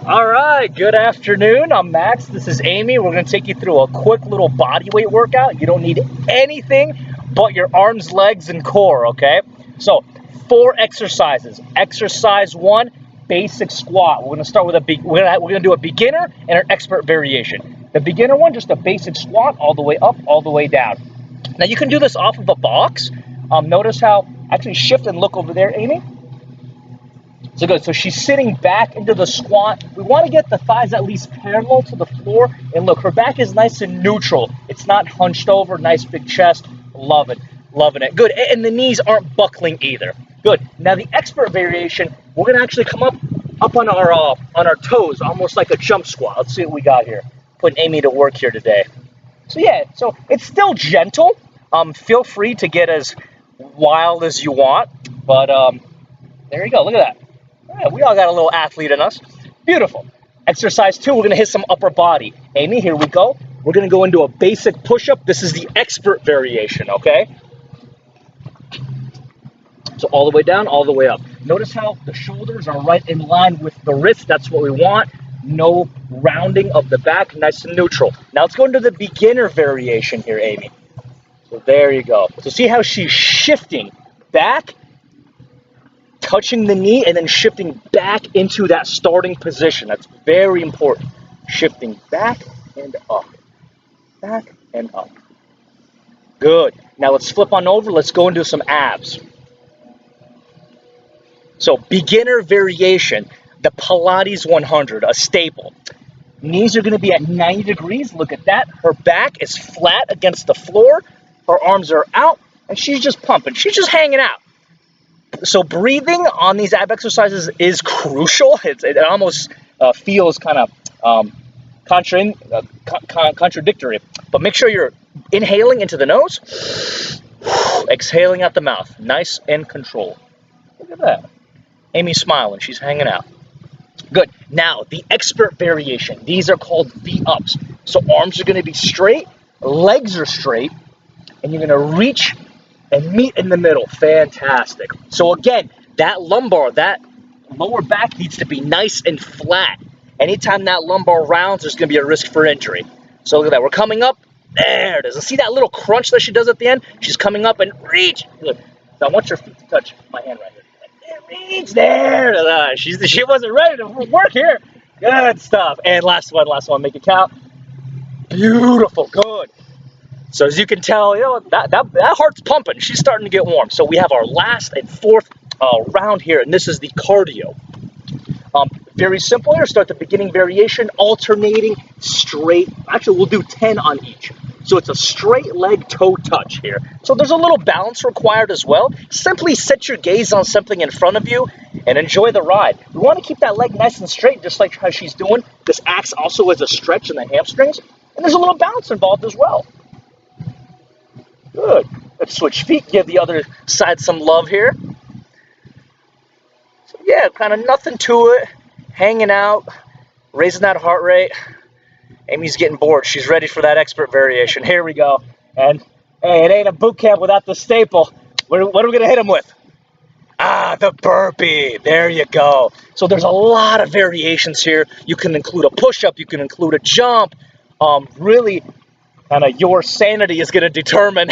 All right, good afternoon. I'm Max. This is Amy. We're going to take you through a quick little body weight workout. You don't need anything but your arms, legs, and core, okay? So, 4 exercises. Exercise 1, basic squat. We're going to start with we're going to do a beginner and an expert variation. The beginner one, just a basic squat all the way up, all the way down. Now, you can do this off of a box. Notice how, actually shift and look over there, Amy. So good. So she's sitting back into the squat. We want to get the thighs at least parallel to the floor. And look, her back is nice and neutral. It's not hunched over. Nice big chest. Love it. Loving it. Good. And the knees aren't buckling either. Good. Now the expert variation, we're going to actually come up on our toes, almost like a jump squat. Let's see what we got here. Putting Amy to work here today. So yeah, so it's still gentle. Feel free to get as wild as you want. But there you go. Look at that. Yeah, we all got a little athlete in us. Beautiful. Exercise 2, we're going to hit some upper body. Amy, here we go. We're going to go into a basic push-up. This is the expert variation, okay? So all the way down, all the way up. Notice how the shoulders are right in line with the wrist. That's what we want. No rounding of the back, nice and neutral. Now let's go into the beginner variation here, Amy. So there you go. So see how she's shifting back, touching the knee, and then shifting back into that starting position. That's very important. Shifting back and up. Back and up. Good. Now let's flip on over. Let's go into some abs. So beginner variation, the Pilates 100, a staple. Knees are going to be at 90 degrees. Look at that. Her back is flat against the floor. Her arms are out, and she's just pumping. She's just hanging out. So breathing on these ab exercises is crucial. It almost feels kind of contradictory. But make sure you're inhaling into the nose, exhaling out the mouth. Nice and controlled. Look at that. Amy's smiling. She's hanging out. Good. Now, the expert variation. These are called V-ups. So arms are going to be straight, legs are straight, and you're going to reach and meet in the middle. Fantastic. So again, that lumbar, that lower back needs to be nice and flat. Anytime that lumbar rounds, there's going to be a risk for injury. So look at that. We're coming up. There it is. See that little crunch that she does at the end? She's coming up and reach. Look. So I want your feet to touch my hand right here. Reach there. She wasn't ready to work here. Good stuff. And last one. Make it count. Beautiful. Good. So as you can tell, that heart's pumping. She's starting to get warm. So we have our last and fourth round here, and this is the cardio. Very simple here. Start the beginning variation, alternating straight. Actually, we'll do 10 on each. So it's a straight leg toe touch here. So there's a little balance required as well. Simply set your gaze on something in front of you and enjoy the ride. We want to keep that leg nice and straight, just like how she's doing. This acts also as a stretch in the hamstrings, and there's a little balance involved as well. Good. Let's switch feet, give the other side some love here. So yeah, kind of nothing to it. Hanging out, raising that heart rate. Amy's getting bored. She's ready for that expert variation. Here we go. And hey, it ain't a boot camp without the staple. What are we going to hit him with? The burpee. There you go. So there's a lot of variations here. You can include a push-up. You can include a jump. Really, kind of your sanity is going to determine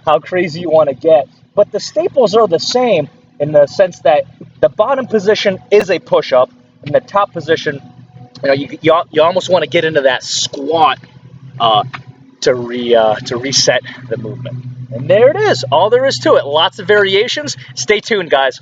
how crazy you want to get. But the staples are the same in the sense that the bottom position is a push-up, and the top position, you almost want to get into that squat to reset the movement. And there it is. All there is to it. Lots of variations. Stay tuned, guys.